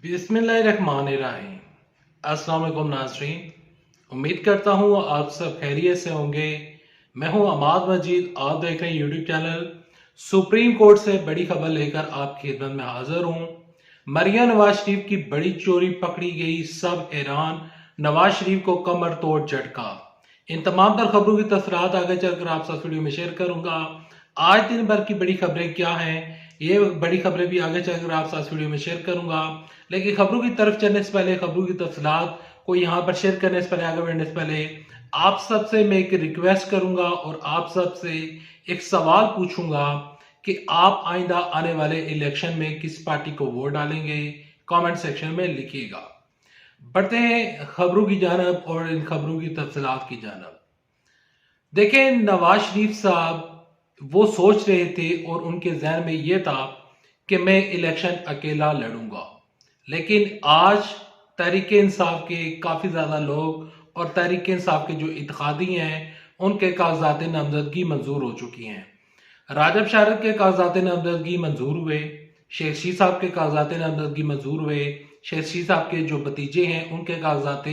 बिस्मिल्लाहिर्रहमानिर्रहीम। अस्सलाम वालेकुम नाज़रीन, उम्मीद करता हूँ आप सब खैरियत से होंगे। मैं हूँ अमाद मजीद, आप देख रहे हैं यूट्यूब चैनल। सुप्रीम कोर्ट से बड़ी खबर लेकर आपकी खिदमत में हाजिर हूँ। मरियम नवाज शरीफ की बड़ी चोरी पकड़ी गई, सब हैरान। नवाज शरीफ को कमर तोड़ झटका। इन तमाम तर खबरों की तफसीलात आगे चलकर आप साथ वीडियो में शेयर करूंगा। आज दिन भर की बड़ी खबरें क्या हैं, ये बड़ी खबरें भी आगे चलकर आप साथ वीडियो में शेयर करूंगा। लेकिन खबरों की तरफ चलने से पहले, खबरों की तफसीलात को यहाँ पर शेयर करने से पहले, आगे बढ़ने से पहले आप सबसे मैं एक रिक्वेस्ट करूंगा और आप सबसे एक सवाल पूछूंगा कि आप आइंदा आने वाले इलेक्शन में किस पार्टी को वोट डालेंगे। कमेंट सेक्शन में लिखिएगा। बढ़ते हैं खबरों की जानब और इन खबरों की तफसीलात की जानब। देखें, नवाज शरीफ साहब वो सोच रहे थे और उनके जहन में ये था कि मैं इलेक्शन अकेला लड़ूंगा, लेकिन आज तहरीक इंसाफ के काफी ज्यादा लोग और तहरीक इंसाफ के जो इत्तेहादी हैं उनके कागजात नामजदगी मंजूर हो चुकी हैं। राजब शारद के कागजात नामजदगी मंजूर हुए, शेख शी साहब के कागजात नामजदगी मंजूर हुए, शेख शी साहब के जो भतीजे हैं उनके कागजात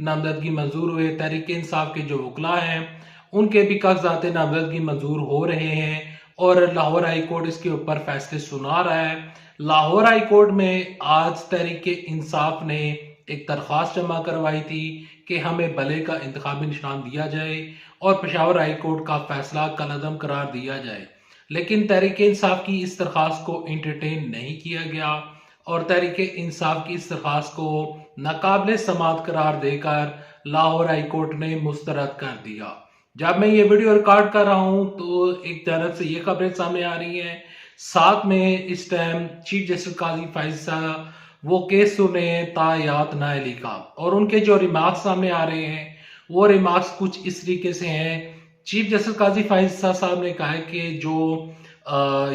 नामजदगी मंजूर हुए, तहरीक इंसाफ के जो वकला हैं उनके भी कागजात नामजदगी मंजूर हो रहे हैं और लाहौर हाई कोर्ट इसके ऊपर फैसले सुना रहा है। लाहौर हाई कोर्ट में आज तहरीक इंसाफ ने एक दरख्वास्त जमा करवाई थी कि हमें भले का इंतखाबी निशान दिया जाए और पेशावर हाई कोर्ट का फैसला कलअदम करार दिया जाए, लेकिन तहरीक इंसाफ की इस दरख्वास्त को इंटरटेन नहीं किया गया और तहरीक इंसाफ की इस दरख्वास्त को नाकाबिल समाअत करार देकर लाहौर हाई कोर्ट ने मुस्तरद कर दिया। जब मैं ये वीडियो रिकॉर्ड कर रहा हूं तो एक तरफ से ये खबरें सामने आ रही हैं, साथ में इस टाइम चीफ जस्टिस काजी फैसला वो केस सुने हैं तायात नायली का, और उनके जो रिमार्क्स सामने आ रहे हैं वो रिमार्क्स कुछ इस तरीके से हैं। चीफ जस्टिस काजी फैसला साहब ने कहा है कि जो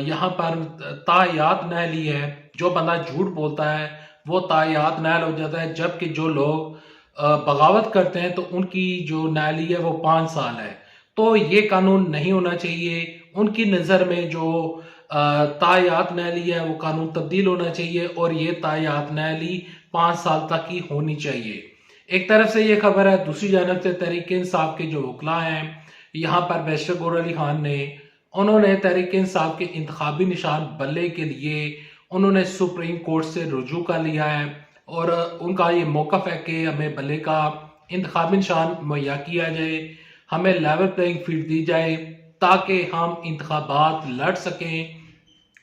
यहाँ पर तायात नायली है, जो बंदा झूठ बोलता है वो तायात नायल हो जाता है, जबकि जो लोग बगावत करते हैं तो उनकी जो नाली है वो 5 साल है। तो ये कानून नहीं होना चाहिए। उनकी नज़र में जो तायात नाली है वो कानून तब्दील होना चाहिए और ये तायात नाली 5 साल तक ही होनी चाहिए। एक तरफ से ये खबर है, दूसरी जानब से तहरीक इंसाफ के जो वकला हैं यहाँ पर बैरिस्टर गौहर अली खान ने उन्होंने तहरीक इंसाफ के इंतखाबी निशान बल्ले के लिए उन्होंने सुप्रीम कोर्ट से रुजू कर लिया है और उनका ये मौकफ है कि हमें भले का इंतखाबी निशान मुहैया किया जाए, हमें लेवल प्लेइंग फील्ड दी जाए ताकि हम इंतखाबात लड़ सकें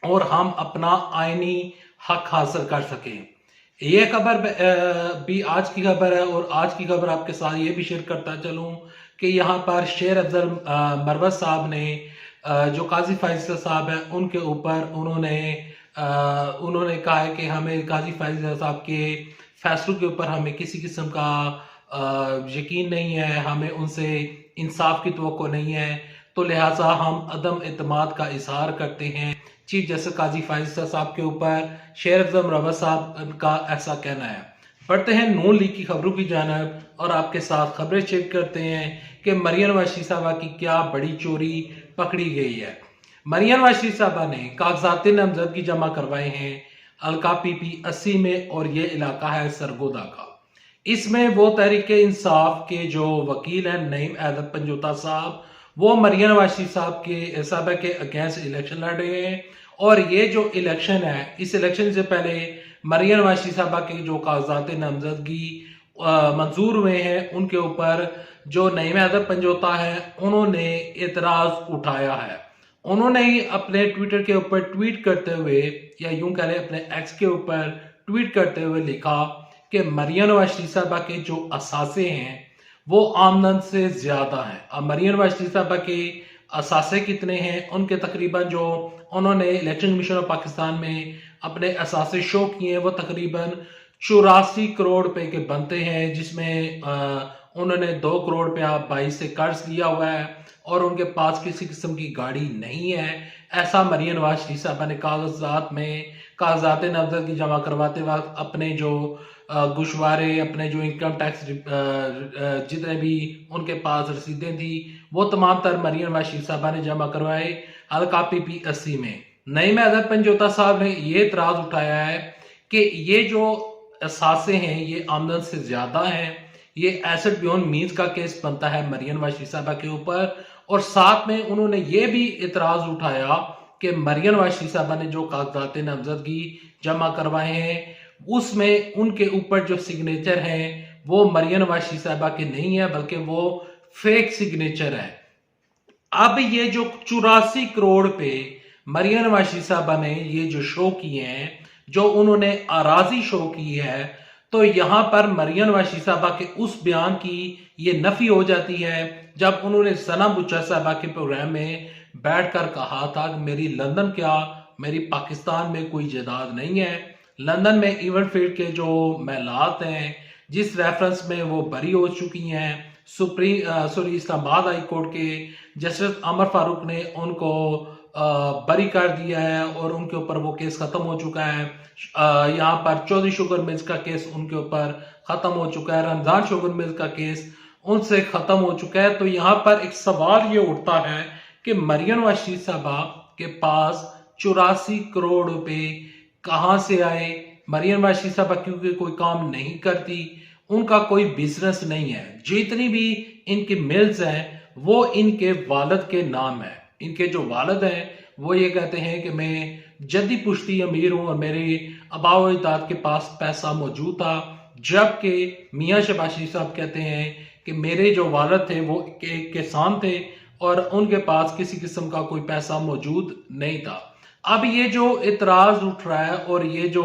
और हम अपना आईनी हक हासिल कर सकें। ये खबर भी आज की खबर है और आज की खबर आपके साथ ये भी शेयर करता चलूं कि यहाँ पर शेर अफजल मरवत साहब ने जो काजी फैसला साहब है उनके ऊपर उन्होंने कहा है कि हमें काजी फैसला साहब के फैसलों के ऊपर हमें किसी किस्म का यकीन नहीं है, हमें उनसे इंसाफ की तवक्को नहीं है, तो लिहाजा हम अदम एतमाद का इजहार करते हैं चीफ जस्टिस काजी फैसला साहब के ऊपर। शेर अफजल मरवत साहब का ऐसा कहना है। बढ़ते हैं नून लीग की खबरों की जानब और आपके साथ खबरें शेयर करते हैं कि मरियम नवाज शरीफ साहबा की क्या बड़ी चोरी पकड़ी गई है। मरियम नवाज शरीफ साहबा ने कागजात नामजदगी जमा करवाए हैं अलका पीपी 80 में और ये इलाका है सरगोदा का। इसमें वो तहरीक इंसाफ के जो वकील हैं नईम अहमद पंजोता साहब, वो मरियम नवाज शरीफ साहब के अगेंस्ट इलेक्शन लड़ रहे हैं और ये जो इलेक्शन है, इस इलेक्शन से पहले मरियम नवाज शरीफ साहबा के जो कागजात नामजदगी मंजूर हुए हैं उनके ऊपर जो नईम अहमद पंजोता है उन्होंने एतराज उठाया है। उन्होंने ही अपने ट्विटर के ऊपर ट्वीट करते हुए, या यूं कह लें अपने एक्स के ऊपर ट्वीट करते हुए लिखा कि मरियम नवाज शरीफ साहबा के जो असासे हैं वो आमदन से ज्यादा हैं। अब मरियम नवाज शरीफ साहबा के असासे कितने हैं, उनके तकरीबन जो उन्होंने इलेक्शन कमीशन ऑफ पाकिस्तान में अपने असासे शो किए हैं वो तकरीबन 84 करोड़ रुपए के बनते हैं, जिसमें उन्होंने 2 करोड़ रुपया 22 से कर्ज लिया हुआ है और उनके पास किसी किस्म की गाड़ी नहीं है। ऐसा मरियम नवाज शरीफ साहबा ने कागजात नामजदगी जमा करवाते वक्त अपने जो गुशवारे, अपने जो इनकम टैक्स जितने भी उनके पास रसीदें थी वो तमाम तर मरियम नवाज शरीफ साहबा ने जमा करवाए हल्का पीपी 80 में। नईम अहमद पंजोता साहब ने ये इतराज उठाया है कि ये जो असासे हैं ये आमदन से ज्यादा हैं। ये एसेट बियॉन्ड मीन्स का केस बनता है मरियम वाशी साहबा के ऊपर। और साथ में उन्होंने ये भी इतराज उठाया कि मरियम वाशी साहबा ने जो कागजात नामजदगी जमा करवाए हैं उसमें उनके ऊपर जो सिग्नेचर हैं वो मरियम वाशी साहबा के नहीं है, बल्कि वो फेक सिग्नेचर है। अब ये जो 84 करोड़ पे मरियम वाशी साहबा ने ये जो शो किए हैं, जो उन्होंने अराजी शो की है, तो यहां पर मरियम वाशी साहबा के उस बयान की ये नफी हो जाती है जब उन्होंने सना बुच्चा साहबा के प्रोग्राम में बैठकर कहा था कि मेरी लंदन क्या, मेरी पाकिस्तान में कोई जायदाद नहीं है। लंदन में इवनफील्ड के जो महलात हैं जिस रेफरेंस में वो बरी हो चुकी हैं, इस्लामाबाद हाई कोर्ट के जस्टिस अमर फारूक ने उनको बरी कर दिया है और उनके ऊपर वो केस खत्म हो चुका है। यहाँ पर चौधरी शुगर मिल्स का केस उनके ऊपर खत्म हो चुका है, रमजान शुगर मिल्स का केस उनसे खत्म हो चुका है। तो यहाँ पर एक सवाल ये उठता है कि मरियम वाशी साहबा के पास 84 करोड़ रुपए कहां से आए। मरियम वाशी साहबा क्योंकि कोई काम नहीं करती, उनका कोई बिजनेस नहीं है, जितनी भी इनकी मिल्स हैं वो इनके वालिद के नाम है। इनके जो वालिद हैं वो ये कहते हैं कि मैं जद्दी पुश्ती अमीर हूं और मेरे आबाओ अजदाद के पास पैसा मौजूद था, जबकि मियां शबाशी साहब कहते हैं कि मेरे जो वालिद थे वो एक किसान थे और उनके पास किसी किस्म का कोई पैसा मौजूद नहीं था। अब ये जो इतराज उठ रहा है और ये जो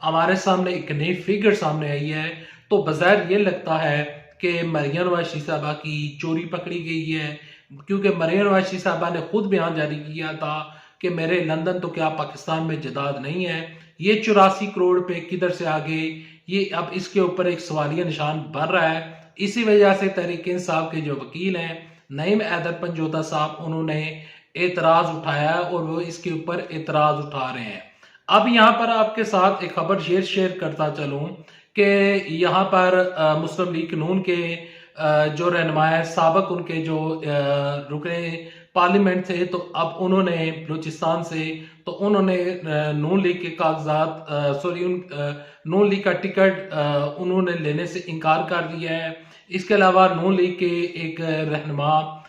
हमारे सामने एक नई फिगर सामने आई है, तो बज़ाहिर ये लगता है कि मरियम वाशी साहबा की चोरी पकड़ी गई है, क्योंकि मरियम वाशी साहबा ने खुद बयान जारी किया था कि मेरे लंदन तो क्या पाकिस्तान में जायदाद नहीं है। ये 84 करोड़ पे किधर से आ गए, ये अब इसके ऊपर एक सवालिया निशान बन रहा है। इसी वजह से तहरीक इंसाफ के जो वकील हैं नईम हैदर पंजोता साहब, उन्होंने एतराज उठाया और वो इसके ऊपर एतराज उठा रहे हैं। अब यहाँ पर आपके साथ एक खबर शेयर करता चलूं कि यहाँ पर मुस्लिम लीग नून के जो रहनुमा साबक उनके जो रुकने पार्लियामेंट थे, तो अब उन्होंने बलूचिस्तान से, तो उन्होंने नून लीग के कागजात नून लीग का टिकट उन्होंने लेने से इनकार कर दिया है। इसके अलावा नून लीग के एक रहनुमा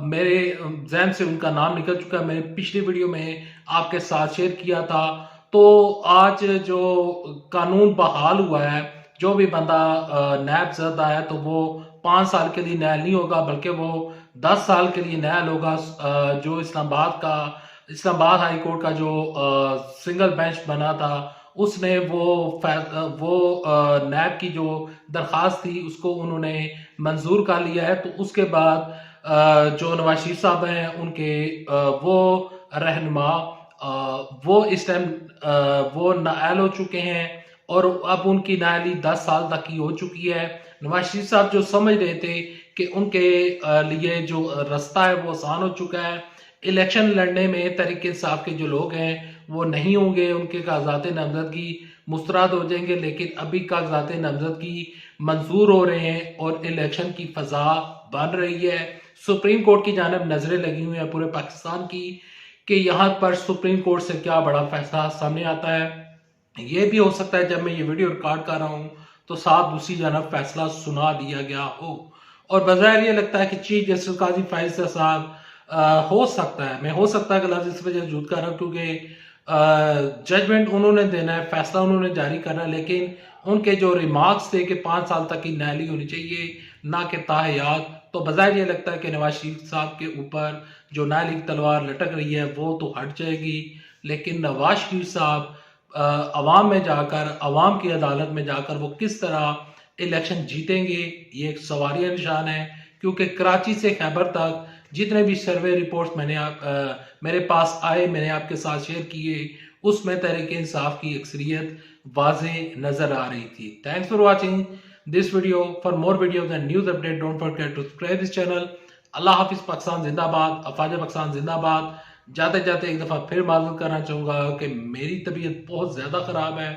मेरे जहन से उनका नाम निकल चुका है, मैंने पिछली वीडियो में आपके साथ शेयर किया था। तो आज जो कानून बहाल हुआ है, जो भी बंदा नैब ज़दा है तो वो 5 साल के लिए न्यायल नहीं होगा, बल्कि वो 10 साल के लिए न्यायल होगा। जो इस्लामाबाद हाई कोर्ट का जो सिंगल बेंच बना था, उसने वो नैब की जो दरखास्त थी उसको उन्होंने मंजूर कर लिया है। तो उसके बाद जो नवाज शरीफ साहब हैं उनके वो रहनुमा वो इस टाइम वो नाअहल हो चुके हैं और अब उनकी नाअहली 10 साल तक की हो चुकी है। नवाज शरीफ साहब जो समझ रहे थे कि उनके लिए जो रास्ता है वो आसान हो चुका है, इलेक्शन लड़ने में तहरीक इंसाफ के जो लोग हैं वो नहीं होंगे, उनके कागजात नामजदगी मुस्तरद हो जाएंगे। लेकिन अभी कागजात नामजदगी मंजूर हो रहे हैं और इलेक्शन की फजा बन रही है। सुप्रीम कोर्ट की जानब नजरें लगी हुई है पूरे पाकिस्तान की कि यहाँ पर सुप्रीम कोर्ट से क्या बड़ा फैसला सामने आता है। ये भी हो सकता है जब मैं ये वीडियो रिकॉर्ड कर रहा हूँ तो साथ दूसरी जानब फैसला सुना दिया गया हो। और बज़ाहिर ये लगता है कि चीफ जस्टिस काजी फैसल साहब हो सकता है कि लफ्ज़ इस वजह से जूद कर रहा हूँ क्योंकि जजमेंट उन्होंने देना है, फैसला उन्होंने जारी करना है, लेकिन उनके जो रिमार्क्स थे कि 5 साल तक की न्यायाली होनी चाहिए ना कि ताहयात, तो बज़ाहिर ये लगता है कि नवाज शरीफ साहब के ऊपर जो न्यायालय की तलवार लटक रही है वो तो हट जाएगी। लेकिन नवाज शरीफ साहब अवाम में जाकर, अवाम की अदालत में जाकर वो किस तरह इलेक्शन जीतेंगे, ये एक सवालिया निशान है। क्योंकि कराची से खैबर तक जितने भी सर्वे रिपोर्ट्स मेरे पास आए, मैंने आपके साथ शेयर किए, उसमें तहरीक इंसाफ की अक्सरियत वाज़े नजर आ रही थी। Thanks for watching this video. For more videos and news update don't forget to subscribe this channel. Allah हाफिज, पाकिस्तान जिंदाबाद, अफवाज पाकिस्तान जिंदाबाद। जाते जाते एक दफ़ा फिर माजूर करना चाहूँगा कि मेरी तबीयत बहुत ज़्यादा ख़राब है।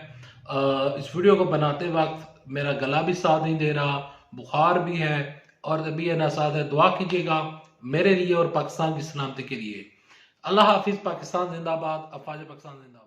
इस वीडियो को बनाते वक्त मेरा गला भी साथ नहीं दे रहा, बुखार भी है और तबीयत नासाज है। दुआ कीजिएगा मेरे लिए और पाकिस्तान की सलामती के लिए। अल्लाह हाफिज, पाकिस्तान जिंदाबाद, अफवाज पाकिस्तान जिंदाबाद।